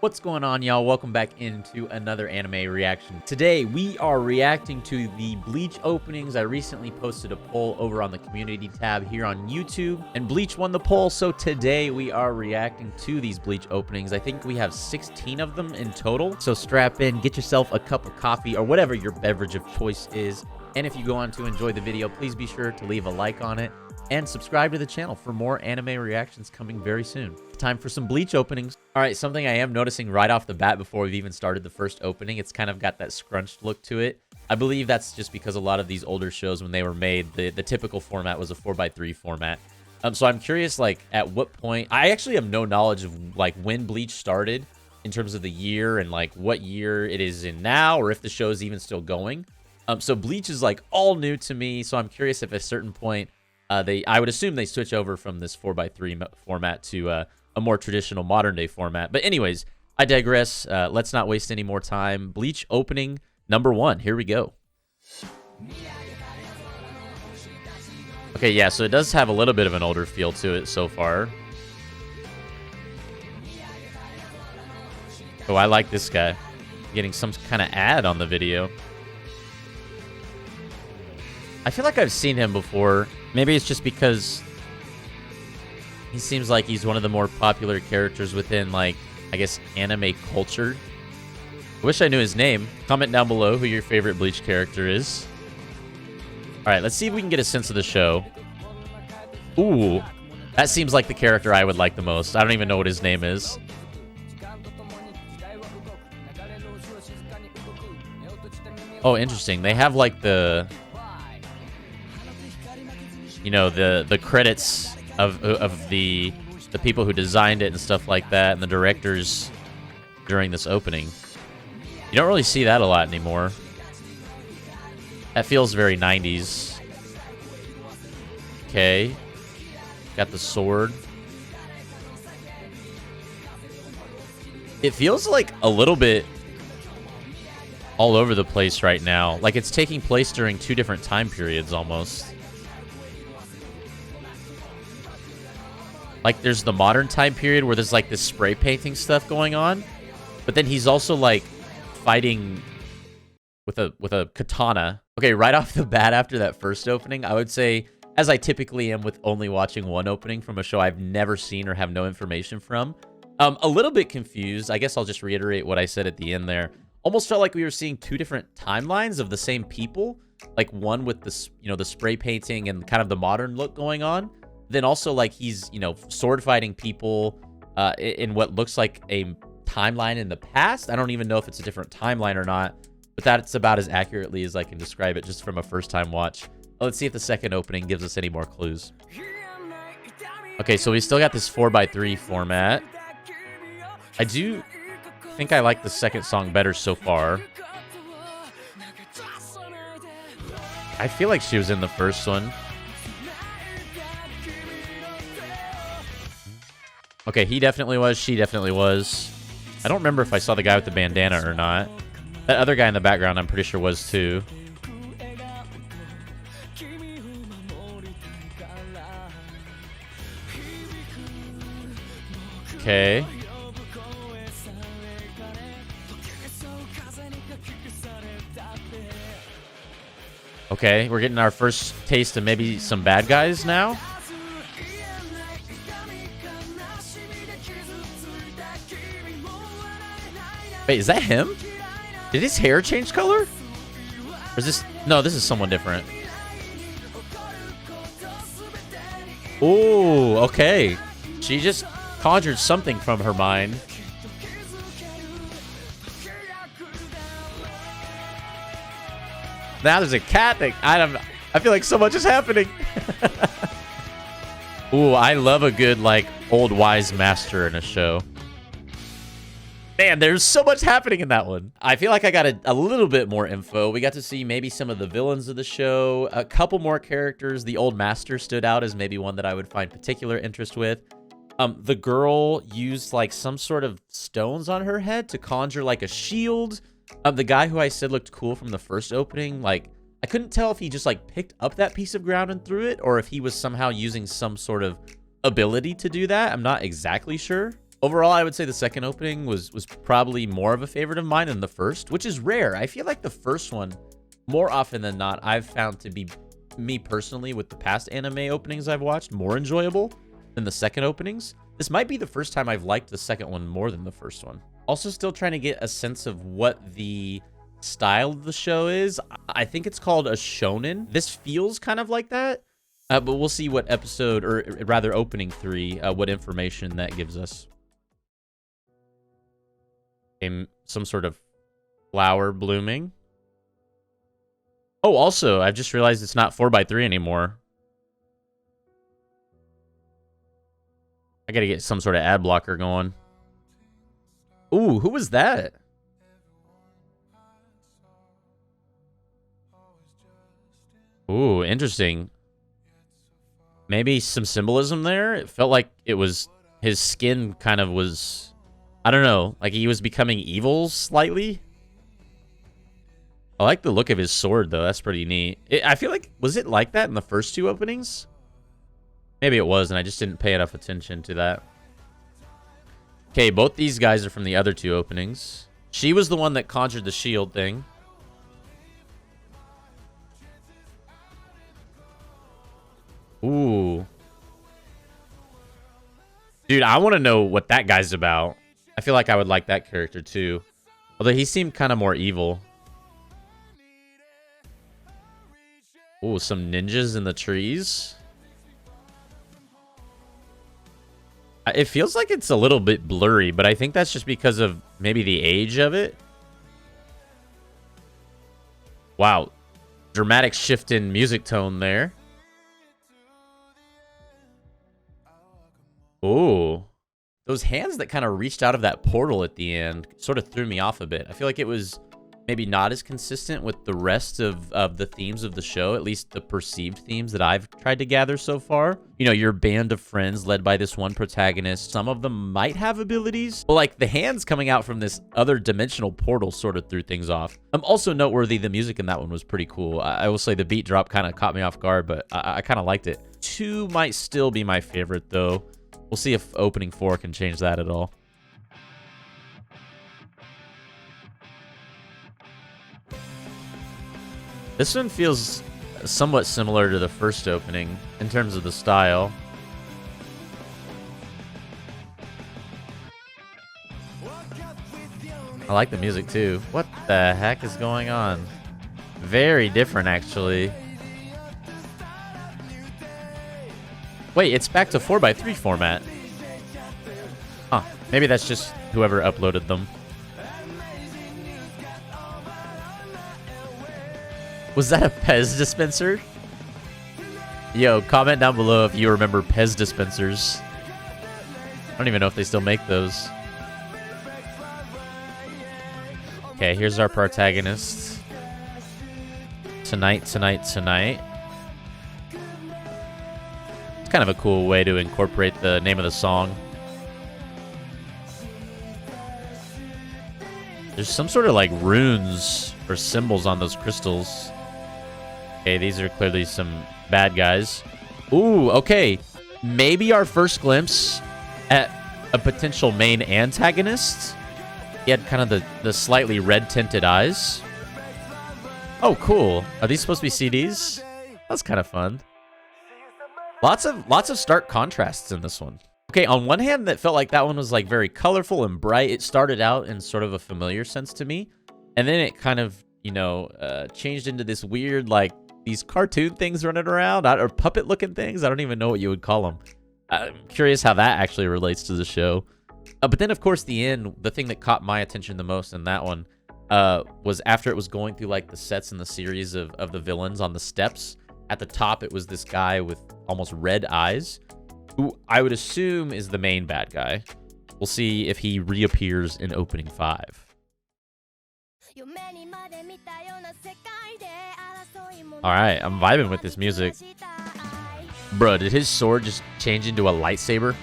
What's going on, y'all? Welcome back into another anime reaction. Today, we are reacting to the Bleach openings. I recently posted a poll over on the community tab here on YouTube, and Bleach won the poll, so today we are reacting to these Bleach openings. I think we have 16 of them in total, so strap in, get yourself a cup of coffee or whatever your beverage of choice is, and if you go on to enjoy the video, please be sure to leave a like on it and subscribe to the channel for more anime reactions coming very soon. Time for some Bleach openings. All right, something I am noticing right off the bat before we've even started the first opening, it's kind of got that scrunched look to it. I believe that's just because a lot of these older shows, when they were made, the typical format was a 4x3 format. So I'm curious, like, at what point... I actually have no knowledge of, like, when Bleach started in terms of the year and, like, what year it is in now, or if the show is even still going. So Bleach is, like, all new to me, so I'm curious if at a certain point... I would assume they switch over from this 4x3 format to a more traditional modern day format. But anyways, I digress. Let's not waste any more time. Bleach opening number 1. Here we go. Okay, yeah, so it does have a little bit of an older feel to it so far. Oh, I like this guy. Getting some kind of ad on the video. I feel like I've seen him before. Maybe it's just because he seems like he's one of the more popular characters within, like, I guess, anime culture. I wish I knew his name. Comment down below who your favorite Bleach character is. All right, let's see if we can get a sense of the show. Ooh, that seems like the character I would like the most. I don't even know what his name is. Oh, interesting. They have, like, the... you know, the credits of the people who designed it and stuff like that, and the directors during this opening. You don't really see that a lot anymore. That feels very 90s. Okay. Got the sword. It feels like a little bit all over the place right now. Like it's taking place during two different time periods almost. Like, there's the modern time period where there's, like, this spray painting stuff going on. But then he's also, like, fighting with a katana. Okay, right off the bat after that first opening, I would say, as I typically am with only watching one opening from a show I've never seen or have no information from, a little bit confused. I guess I'll just reiterate what I said at the end there. Almost felt like we were seeing two different timelines of the same people. Like, one with this, you know, the spray painting and kind of the modern look going on. Then also, like, he's, you know, sword fighting people in what looks like a timeline in the past. I don't even know if it's a different timeline or not, but that's about as accurately as I can describe it just from a first-time watch. Let's see if the second opening gives us any more clues. Okay, so we still got this 4x3 format. I do think I like the second song better so far. I feel like she was in the first one. Okay, he definitely was. She definitely was. I don't remember if I saw the guy with the bandana or not. That other guy in the background, I'm pretty sure was too. Okay. Okay, we're getting our first taste of maybe some bad guys now. Wait, is that him? Did his hair change color? Or is this... No, this is someone different. Ooh, okay. She just conjured something from her mind. Now there's a cat that... I feel like so much is happening. Ooh, I love a good, like, old wise master in a show. Man, there's so much happening in that one. I feel like I got a little bit more info. We got to see maybe some of the villains of the show, a couple more characters. The old master stood out as maybe one that I would find particular interest with. The girl used like some sort of stones on her head to conjure like a shield. The guy who I said looked cool from the first opening, like I couldn't tell if he just like picked up that piece of ground and threw it, or if he was somehow using some sort of ability to do that. I'm not exactly sure. Overall, I would say the second opening was probably more of a favorite of mine than the first, which is rare. I feel like the first one, more often than not, I've found to be, me personally, with the past anime openings I've watched, more enjoyable than the second openings. This might be the first time I've liked the second one more than the first one. Also still trying to get a sense of what the style of the show is. I think it's called a shonen. This feels kind of like that, but we'll see what episode, or rather opening 3, what information that gives us. Some sort of flower blooming. Oh, also, I've just realized it's not 4x3 anymore. I gotta get some sort of ad blocker going. Ooh, who was that? Ooh, interesting. Maybe some symbolism there? It felt like it was... his skin kind of was... I don't know, like he was becoming evil slightly. I like the look of his sword, though. That's pretty neat. I feel like... was it like that in the first 2 openings? Maybe it was, and I just didn't pay enough attention to that. Okay, both these guys are from the other 2 openings. She was the one that conjured the shield thing. Ooh. Dude, I want to know what that guy's about. I feel like I would like that character, too. Although he seemed kind of more evil. Ooh, some ninjas in the trees. It feels like it's a little bit blurry, but I think that's just because of maybe the age of it. Wow. Dramatic shift in music tone there. Ooh. Those hands that kind of reached out of that portal at the end sort of threw me off a bit. I feel like it was maybe not as consistent with the rest of the themes of the show, at least the perceived themes that I've tried to gather so far. You know, your band of friends led by this one protagonist. Some of them might have abilities, but like the hands coming out from this other dimensional portal sort of threw things off. Also noteworthy, the music in that one was pretty cool. I will say the beat drop kind of caught me off guard, but I kind of liked it. 2 might still be my favorite, though. We'll see if opening 4 can change that at all. This one feels somewhat similar to the first opening in terms of the style. I like the music too. What the heck is going on? Very different, actually. Wait, it's back to 4x3 format. Huh. Maybe that's just whoever uploaded them. Was that a Pez dispenser? Yo, comment down below if you remember Pez dispensers. I don't even know if they still make those. Okay, here's our protagonist. Tonight, tonight, tonight. It's kind of a cool way to incorporate the name of the song. There's some sort of like runes or symbols on those crystals. Okay, these are clearly some bad guys. Ooh, okay. Maybe our first glimpse at a potential main antagonist. He had kind of the slightly red-tinted eyes. Oh, cool. Are these supposed to be CDs? That's kind of fun. Lots of stark contrasts in this one. Okay, on one hand, that felt like that one was like very colorful and bright. It started out in sort of a familiar sense to me. And then it kind of, you know, changed into this weird, like, these cartoon things running around, or puppet-looking things. I don't even know what you would call them. I'm curious how that actually relates to the show. But then, of course, the end, the thing that caught my attention the most in that one was after it was going through, like, the sets in the series of the villains on the steps. At the top, it was this guy with almost red eyes, who I would assume is the main bad guy. We'll see if he reappears in opening 5. Alright, I'm vibing with this music. Bruh, did his sword just change into a lightsaber?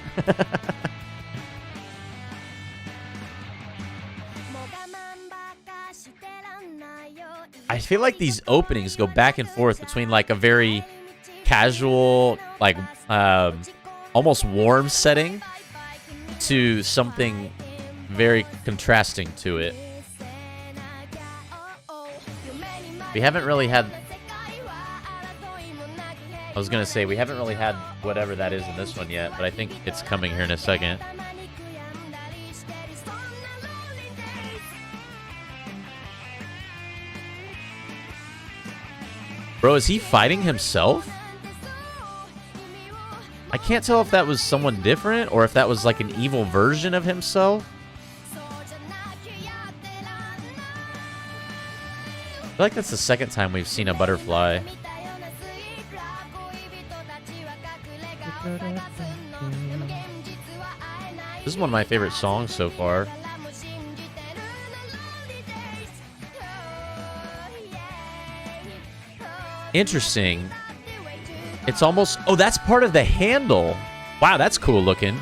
I feel like these openings go back and forth between like a very casual, like almost warm setting to something very contrasting to it. We haven't really had... I was gonna say, we haven't really had whatever that is in this one yet, but I think it's coming here in a second. Bro, is he fighting himself? I can't tell if that was someone different or if that was like an evil version of himself. I feel like that's the second time we've seen a butterfly. This is one of my favorite songs so far. Interesting. It's almost... Oh, that's part of the handle. Wow, that's cool looking.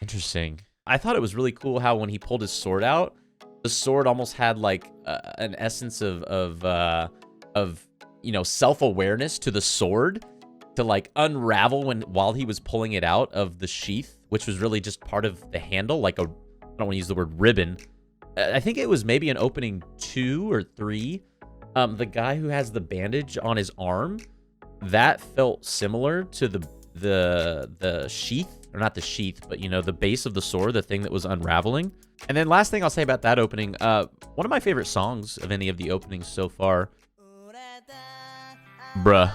Interesting. I thought it was really cool how when he pulled his sword out, the sword almost had like an essence of you know, self-awareness to the sword to like unravel while he was pulling it out of the sheath, which was really just part of the handle, like a... I don't want to use the word ribbon. I think it was maybe in opening 2 or 3. The guy who has the bandage on his arm, that felt similar to the sheath, or not the sheath, but you know, the base of the sword, the thing that was unraveling. And then last thing I'll say about that opening, one of my favorite songs of any of the openings so far. Bruh.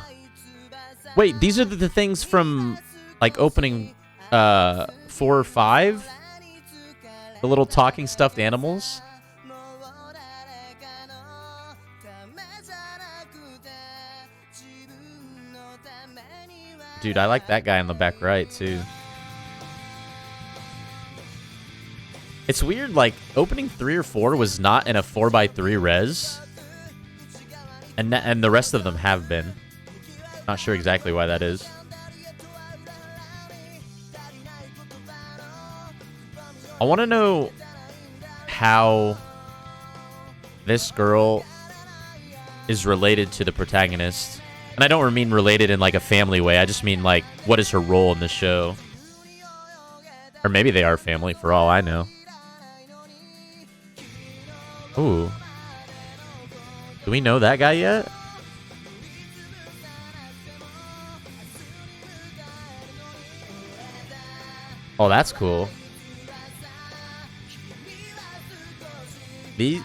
Wait, these are the things from like opening 4 or 5? The little talking stuffed animals. Dude, I like that guy in the back right, too. It's weird, like, opening 3 or 4 was not in a 4x3 res. And the rest of them have been. Not sure exactly why that is. I want to know how this girl is related to the protagonist. And I don't mean related in like a family way. I just mean like, what is her role in the show? Or maybe they are family for all I know. Ooh. Do we know that guy yet? Oh, that's cool. These...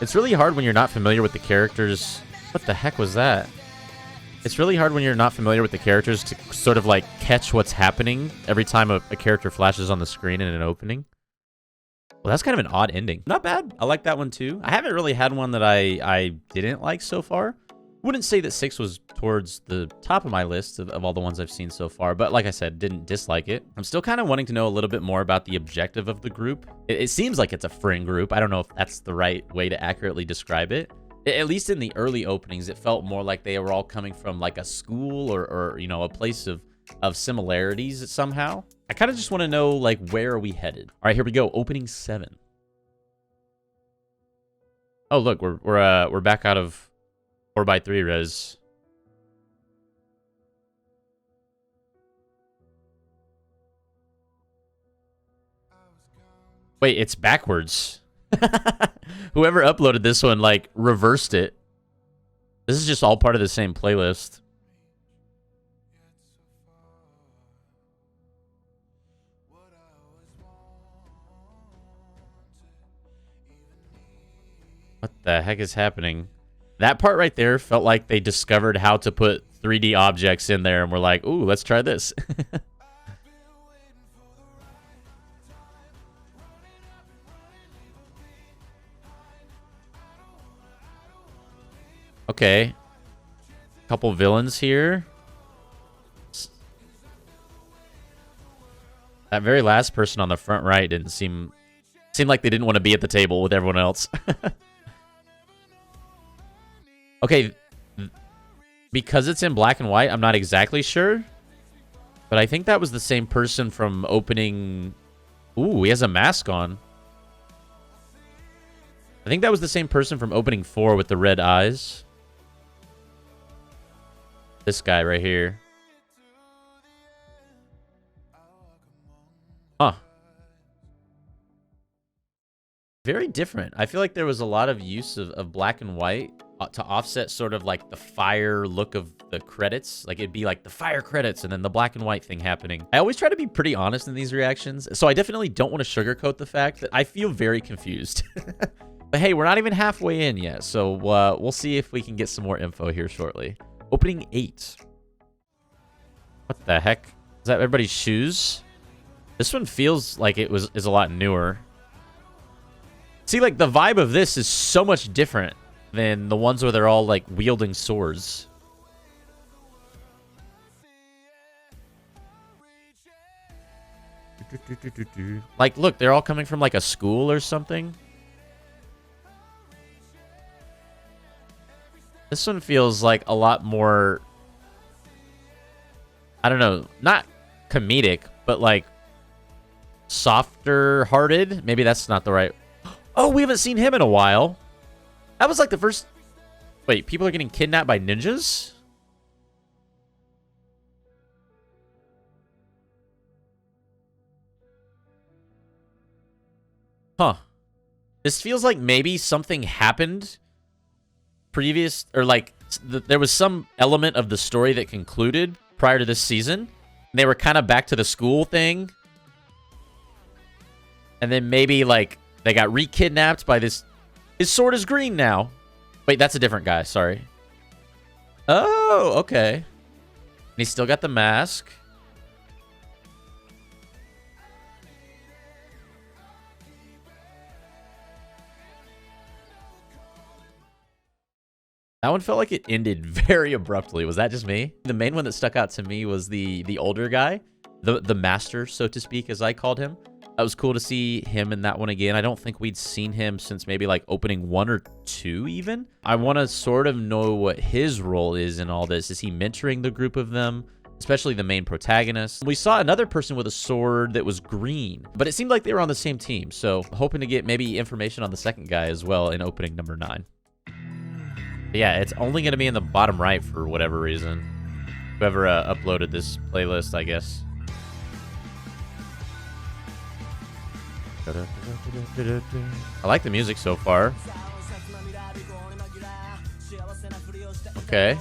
It's really hard when you're not familiar with the characters. What the heck was that? It's really hard when you're not familiar with the characters to sort of like catch what's happening every time a character flashes on the screen in an opening. Well, that's kind of an odd ending. Not bad. I like that one too. I haven't really had one that I didn't like so far. Wouldn't say that 6 was towards the top of my list of all the ones I've seen so far, but like I said, didn't dislike it. I'm still kind of wanting to know a little bit more about the objective of the group. It seems like it's a friend group. I don't know if that's the right way to accurately describe it. At least in the early openings, it felt more like they were all coming from like a school or you know, a place of similarities somehow. I kind of just want to know like, where are we headed? All right, here we go. Opening 7. Oh, look, we're back out of 4x3 res. Wait, it's backwards. Whoever uploaded this one, like, reversed it. This is just all part of the same playlist. What the heck is happening? That part right there felt like they discovered how to put 3D objects in there and were like, ooh, let's try this. Okay. Couple villains here. That very last person on the front right didn't seem like they didn't want to be at the table with everyone else. Okay, because it's in black and white, I'm not exactly sure. But I think that was the same person from opening... Ooh, he has a mask on. I think that was the same person from opening 4 with the red eyes. This guy right here. Huh. Very different. I feel like there was a lot of use of black and white to offset sort of like the fire look of the credits. Like it'd be like the fire credits and then the black and white thing happening. I always try to be pretty honest in these reactions. So I definitely don't want to sugarcoat the fact that I feel very confused. But hey, we're not even halfway in yet. So we'll see if we can get some more info here shortly. Opening 8. What the heck? Is that everybody's shoes? This one feels like is a lot newer. See, like, the vibe of this is so much different than the ones where they're all, like, wielding swords. Like, look, they're all coming from, like, a school or something. This one feels like a lot more... I don't know, not comedic, but, like, softer-hearted. Maybe that's not the right... Oh, we haven't seen him in a while. That was like the first... Wait, people are getting kidnapped by ninjas? Huh. This feels like maybe something happened previous... Or like, there was some element of the story that concluded prior to this season. And they were kind of back to the school thing. And then maybe like... They got re-kidnapped by this... His sword is green now. Wait, that's a different guy. Sorry. Oh, okay. And he's still got the mask. That one felt like it ended very abruptly. Was that just me? The main one that stuck out to me was the older guy. The master, so to speak, as I called him. That was cool to see him in that one again. I don't think we'd seen him since maybe like opening 1 or 2 even. I want to sort of know what his role is in all this. Is he mentoring the group of them? Especially the main protagonist. We saw another person with a sword that was green, but it seemed like they were on the same team. So hoping to get maybe information on the second guy as well in opening number 9. But yeah, it's only going to be in the bottom right for whatever reason. Whoever uploaded this playlist, I guess. I like the music so far. Okay.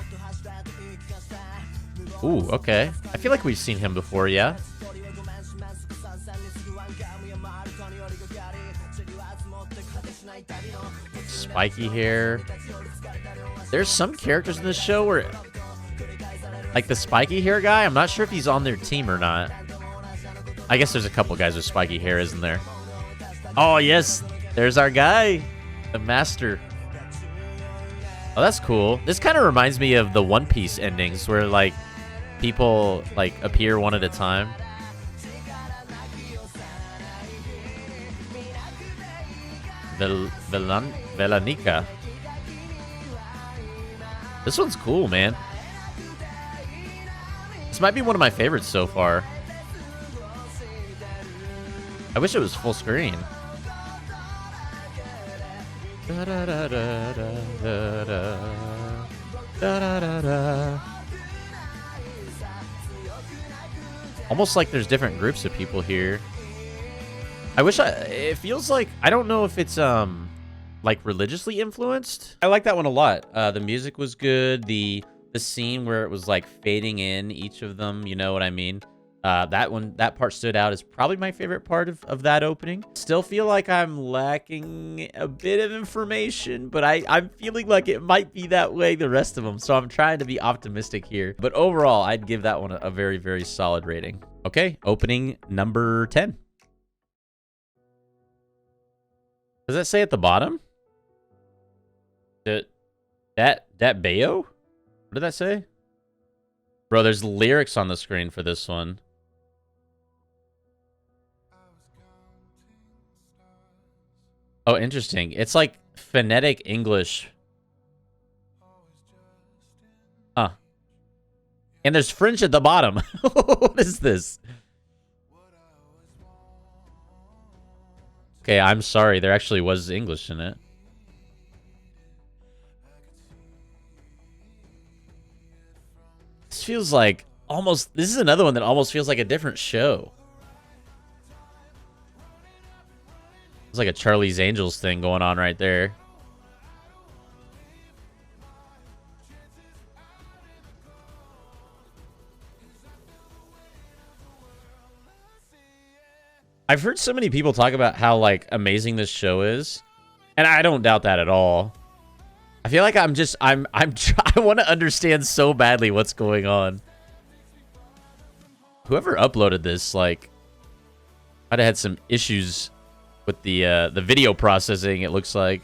Ooh, okay. I feel like we've seen him before, yeah? Spiky hair. There's some characters in this show where... Like the spiky hair guy, I'm not sure if he's on their team or not. I guess there's a couple guys with spiky hair, isn't there? Oh, yes. There's our guy. The master. Oh, that's cool. This kind of reminds me of the One Piece endings where, like, people, like, appear one at a time. Velanika. This one's cool, man. This might be one of my favorites so far. I wish it was full screen. Da, da, da, da, da, da, da, da, da. Almost like there's different groups of people here. It feels like, I don't know if it's like religiously influenced. I like that one a lot. The music was good. The scene where it was like fading in each of them, you know what I mean? That part stood out as probably my favorite part of that opening. Still feel like I'm lacking a bit of information, but I'm feeling like it might be that way the rest of them. So I'm trying to be optimistic here. But overall, I'd give that one a very, very solid rating. Okay, opening number 10. Does that say at the bottom? That Bayo? What did that say? Bro, there's lyrics on the screen for this one. Oh, interesting. It's like phonetic English. Huh. And there's French at the bottom. What is this? Okay, I'm sorry. There actually was English in it. This feels like almost... This is another one that almost feels like a different show. It's like a Charlie's Angels thing going on right there. I've heard so many people talk about how, like, amazing this show is. And I don't doubt that at all. I feel like I want to understand so badly what's going on. Whoever uploaded this, like, might have had some issues with the video processing, it looks like.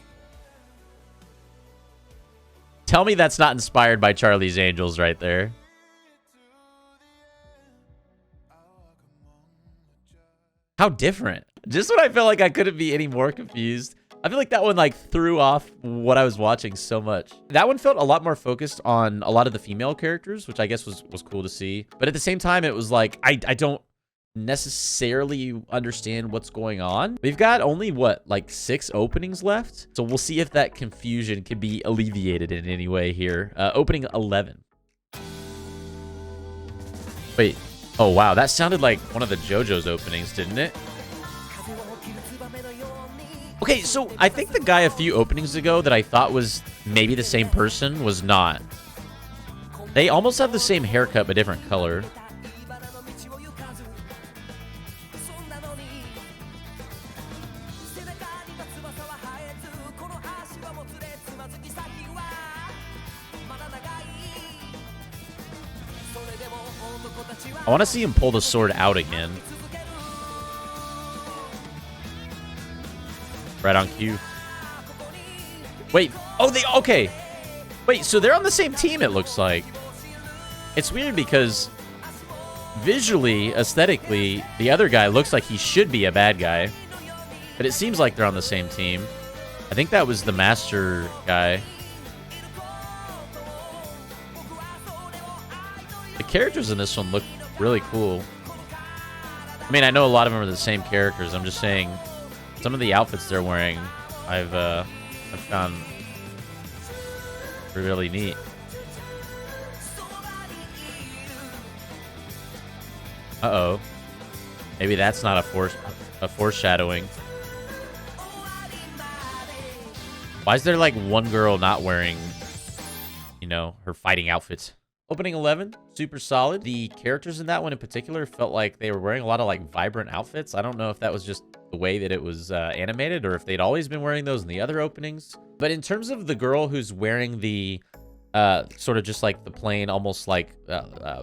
Tell me that's not inspired by Charlie's Angels right there. How different. Just when I felt like I couldn't be any more confused. I feel like that one like threw off what I was watching so much. That one felt a lot more focused on a lot of the female characters, which I guess was cool to see. But at the same time, it was like, I don't necessarily understand what's going on. We've got only, what, like 6 openings left? So we'll see if that confusion can be alleviated in any way here. Opening 11. Wait. Oh, wow. That sounded like one of the JoJo's openings, didn't it? Okay, so I think the guy a few openings ago that I thought was maybe the same person was not. They almost have the same haircut, but different color. I want to see him pull the sword out again. Right on cue. Wait. Oh, okay. Wait, so they're on the same team, it looks like. It's weird because visually, aesthetically, the other guy looks like he should be a bad guy. But it seems like they're on the same team. I think that was the master guy. The characters in this one look really cool. I mean, I know a lot of them are the same characters. I'm just saying some of the outfits they're wearing, I've found really neat. Uh-oh. Maybe that's not a foreshadowing. Why is there like one girl not wearing, you know, her fighting outfits? Opening 11, super solid. The characters in that one in particular felt like they were wearing a lot of like vibrant outfits. I don't know if that was just the way that it was animated or if they'd always been wearing those in the other openings. But in terms of the girl who's wearing the sort of just like the plain, almost like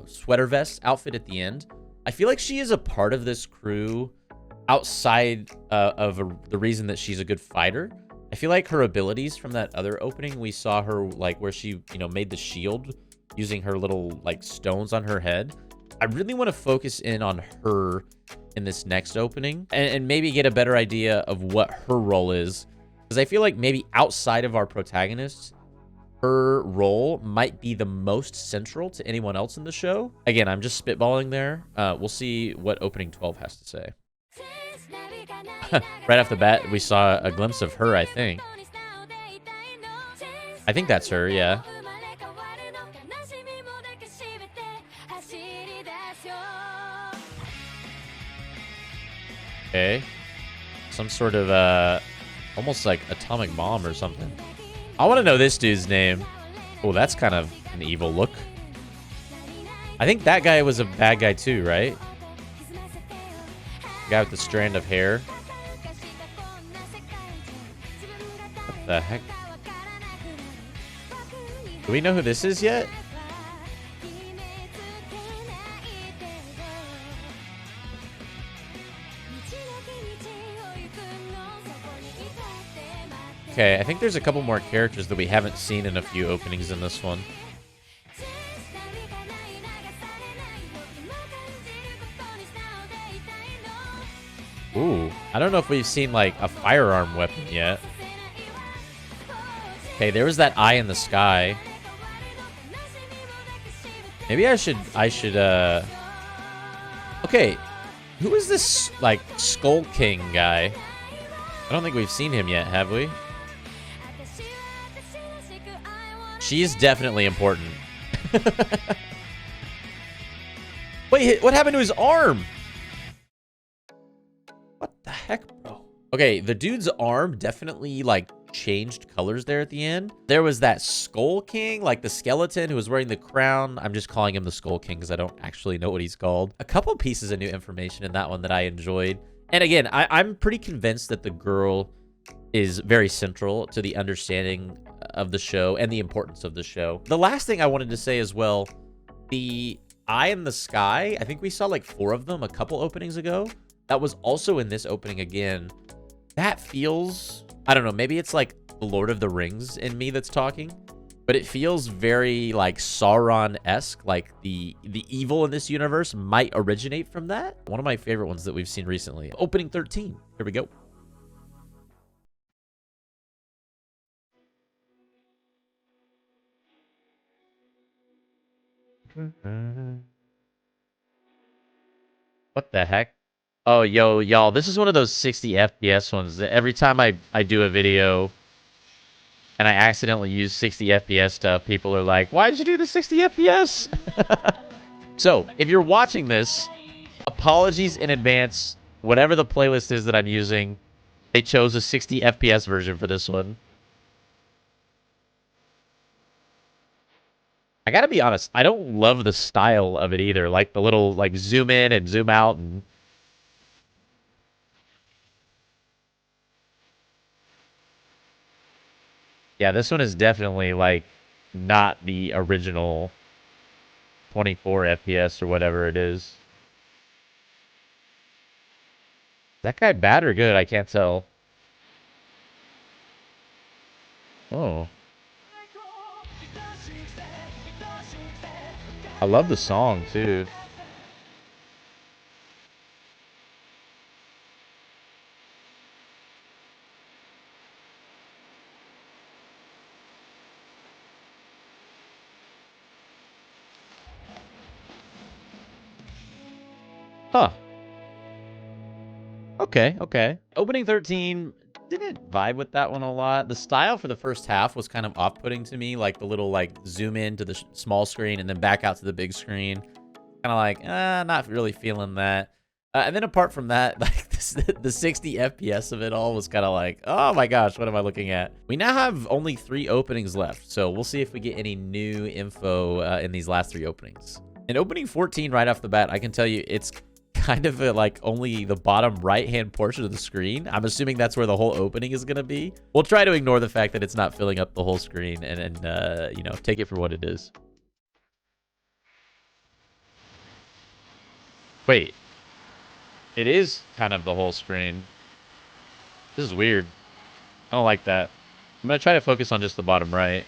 sweater vest outfit at the end, I feel like she is a part of this crew outside of the reason that she's a good fighter. I feel like her abilities from that other opening, we saw her like where she, you know, made the shield using her little like stones on her head. I really want to focus in on her in this next opening and maybe get a better idea of what her role is, because I feel like maybe outside of our protagonists, her role might be the most central to anyone else in the show. Again, I'm just spitballing there. We'll see what opening 12 has to say. Right off the bat, we saw a glimpse of her, I think. I think that's her, yeah. Okay. Some sort of, almost like atomic bomb or something. I want to know this dude's name. Oh, that's kind of an evil look. I think that guy was a bad guy too, right? The guy with the strand of hair. What the heck? Do we know who this is yet? Okay, I think there's a couple more characters that we haven't seen in a few openings in this one. Ooh, I don't know if we've seen like a firearm weapon yet. Okay, there was that eye in the sky. Maybe I should okay, who is this like Skull King guy? I don't think we've seen him yet, have we? She's definitely important. Wait, what happened to his arm? What the heck, bro? Okay, the dude's arm definitely, like, changed colors there at the end. There was that Skull King, like the skeleton who was wearing the crown. I'm just calling him the Skull King because I don't actually know what he's called. A couple pieces of new information in that one that I enjoyed. And again, I'm pretty convinced that the girl is very central to the understanding of the show and the importance of the show. The last thing I wanted to say as well, the eye in the sky, I think we saw like 4 of them a couple openings ago. That was also in this opening again. That feels, I don't know, maybe it's like the Lord of the Rings in me that's talking, but it feels very like Sauron-esque, like the evil in this universe might originate from that. One of my favorite ones that we've seen recently. Opening 13. Here we go. What the heck? Oh, yo, y'all, this is one of those 60 FPS ones that every time I do a video and I accidentally use 60 FPS stuff, people are like, why did you do the 60 FPS? So, if you're watching this, apologies in advance. Whatever the playlist is that I'm using, they chose a 60 FPS version for this one. I gotta be honest, I don't love the style of it either. Like the little, like, zoom in and zoom out and... Yeah, this one is definitely, like, not the original 24 FPS or whatever it is. Is that guy bad or good? I can't tell. Oh. I love the song, too. Huh. Okay, okay. Opening 13, didn't vibe with that one a lot. The style for the first half was kind of off-putting to me, like the little, like, zoom in to the small screen and then back out to the big screen. Kind of like, not really feeling that. And then apart from that, like, the 60 FPS of it all was kind of like, oh my gosh, what am I looking at? We now have only 3 openings left, so we'll see if we get any new info in these last 3 openings. In opening 14, right off the bat, I can tell you it's kind of like only the bottom right-hand portion of the screen. I'm assuming that's where the whole opening is going to be. We'll try to ignore the fact that it's not filling up the whole screen and you know, take it for what it is. Wait. It is kind of the whole screen. This is weird. I don't like that. I'm going to try to focus on just the bottom right.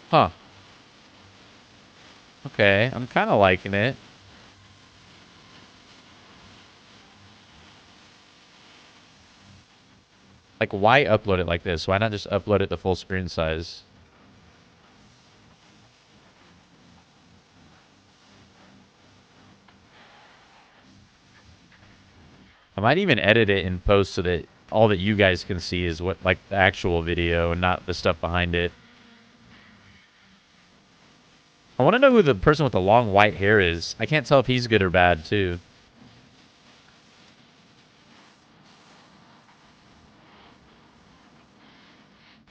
Huh. Okay, I'm kind of liking it. Like, why upload it like this? Why not just upload it to full screen size? I might even edit it in post so that all that you guys can see is what, like, the actual video and not the stuff behind it. I want to know who the person with the long white hair is. I can't tell if he's good or bad, too.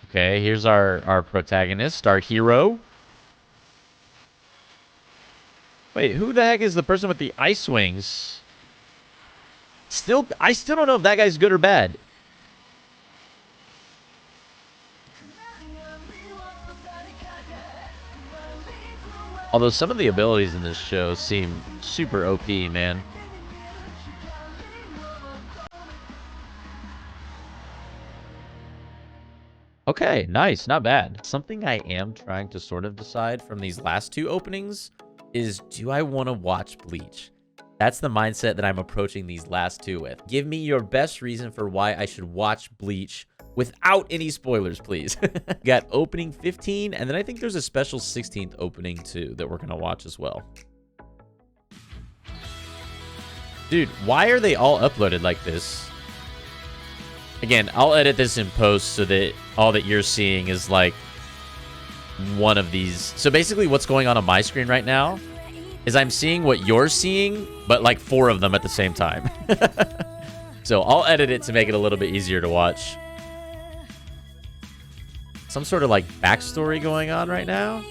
Okay, here's our protagonist, our hero. Wait, who the heck is the person with the ice wings? I still don't know if that guy's good or bad. Although some of the abilities in this show seem super OP, man. Okay, nice, not bad. Something I am trying to sort of decide from these last 2 openings is, do I want to watch Bleach? That's the mindset that I'm approaching these last 2 with. Give me your best reason for why I should watch Bleach without any spoilers, please. Got opening 15, and then I think there's a special 16th opening too that we're going to watch as well. Dude, why are they all uploaded like this? Again, I'll edit this in post so that all that you're seeing is like one of these. So basically what's going on my screen right now is I'm seeing what you're seeing, but like 4 of them at the same time. So I'll edit it to make it a little bit easier to watch. Some sort of like backstory going on right now.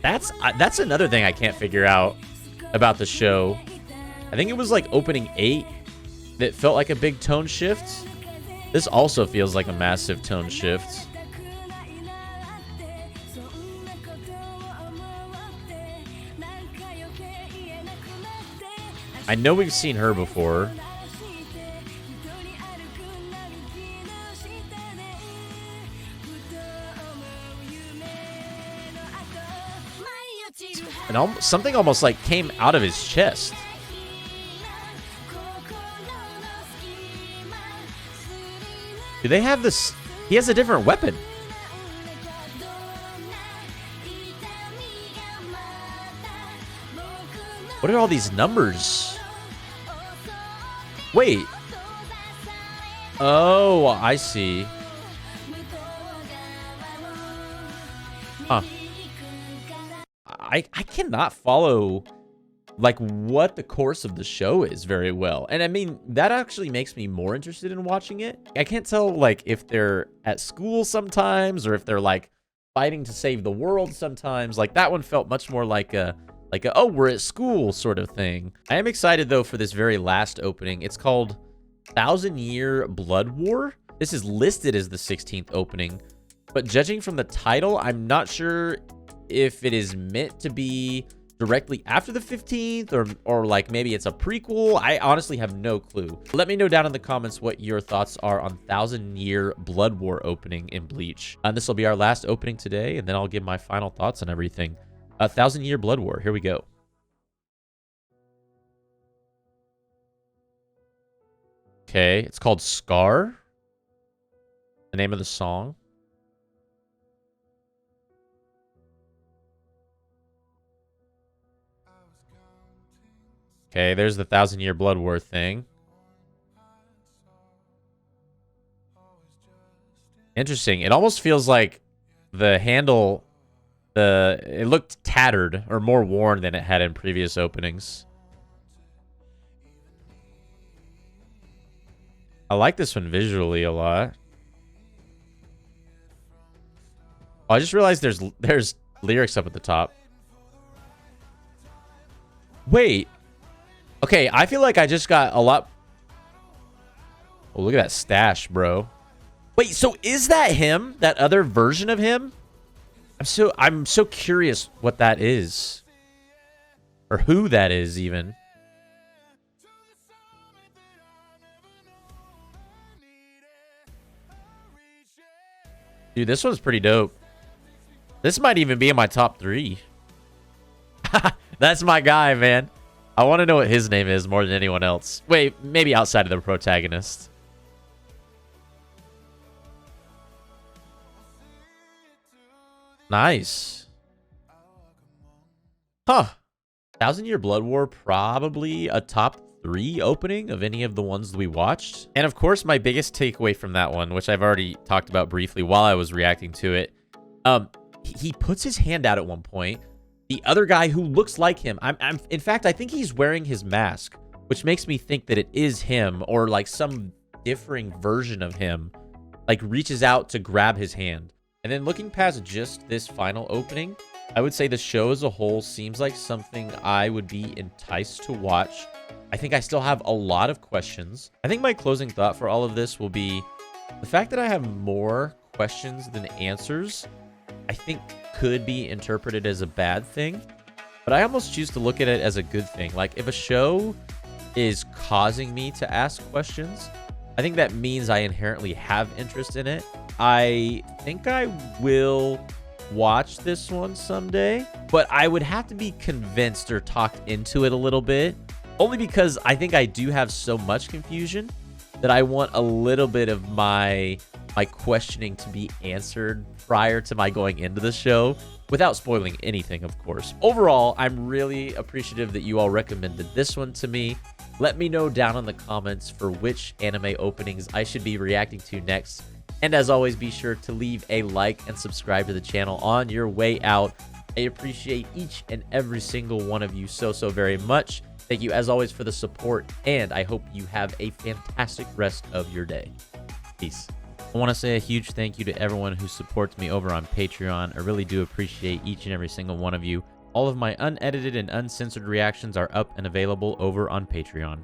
That's another thing I can't figure out about the show. I think it was like opening 8 that felt like a big tone shift. This also feels like a massive tone shift. I know we've seen her before. And something almost like came out of his chest. Do they have this? He has a different weapon. What are all these numbers? Wait. Oh, I see. Huh. I cannot follow like what the course of the show is very well. And I mean, that actually makes me more interested in watching it. I can't tell like if they're at school sometimes or if they're like fighting to save the world sometimes. Like that one felt much more like a oh, we're at school sort of thing. I am excited though for this very last opening. It's called 1,000-Year Blood War. This is listed as the 16th opening, but judging from the title, I'm not sure if it is meant to be directly after the 15th or like maybe it's a prequel. I honestly have no clue. Let me know down in the comments what your thoughts are on 1,000-Year Blood War opening in Bleach. And this will be our last opening today, and then I'll give my final thoughts on everything. 1,000-Year Blood War. Here we go. Okay, it's called Scar. The name of the song. Okay, there's the 1,000-Year Blood War thing. Interesting. It almost feels like the handle, it looked tattered or more worn than it had in previous openings. I like this one visually a lot. Oh, I just realized there's lyrics up at the top. Wait. Okay, I feel like I just got a lot. Oh, look at that stash, bro. Wait, so is that him? That other version of him? I'm so curious what that is. Or who that is even. Dude, this one's pretty dope. This might even be in my top 3. That's my guy, man. I want to know what his name is more than anyone else. Wait, maybe outside of the protagonist. Nice. Huh. 1,000-Year Blood War, probably a top 3 opening of any of the ones we watched. And of course, my biggest takeaway from that one, which I've already talked about briefly while I was reacting to it, he puts his hand out at one point. The other guy who looks like him, in fact, I think he's wearing his mask, which makes me think that it is him or like some differing version of him, like reaches out to grab his hand. And then looking past just this final opening, I would say the show as a whole seems like something I would be enticed to watch. I think I still have a lot of questions. I think my closing thought for all of this will be the fact that I have more questions than answers, I think could be interpreted as a bad thing, but I almost choose to look at it as a good thing. Like if a show is causing me to ask questions, I think that means I inherently have interest in it. I think I will watch this one someday, but I would have to be convinced or talked into it a little bit, only because I think I do have so much confusion that I want a little bit of my questioning to be answered prior to my going into the show, without spoiling anything, of course. Overall, I'm really appreciative that you all recommended this one to me. Let me know down in the comments for which anime openings I should be reacting to next. And as always, be sure to leave a like and subscribe to the channel on your way out. I appreciate each and every single one of you so very much. Thank you as always for the support, and I hope you have a fantastic rest of your day. Peace. I want to say a huge thank you to everyone who supports me over on Patreon. I really do appreciate each and every single one of you. All of my unedited and uncensored reactions are up and available over on Patreon.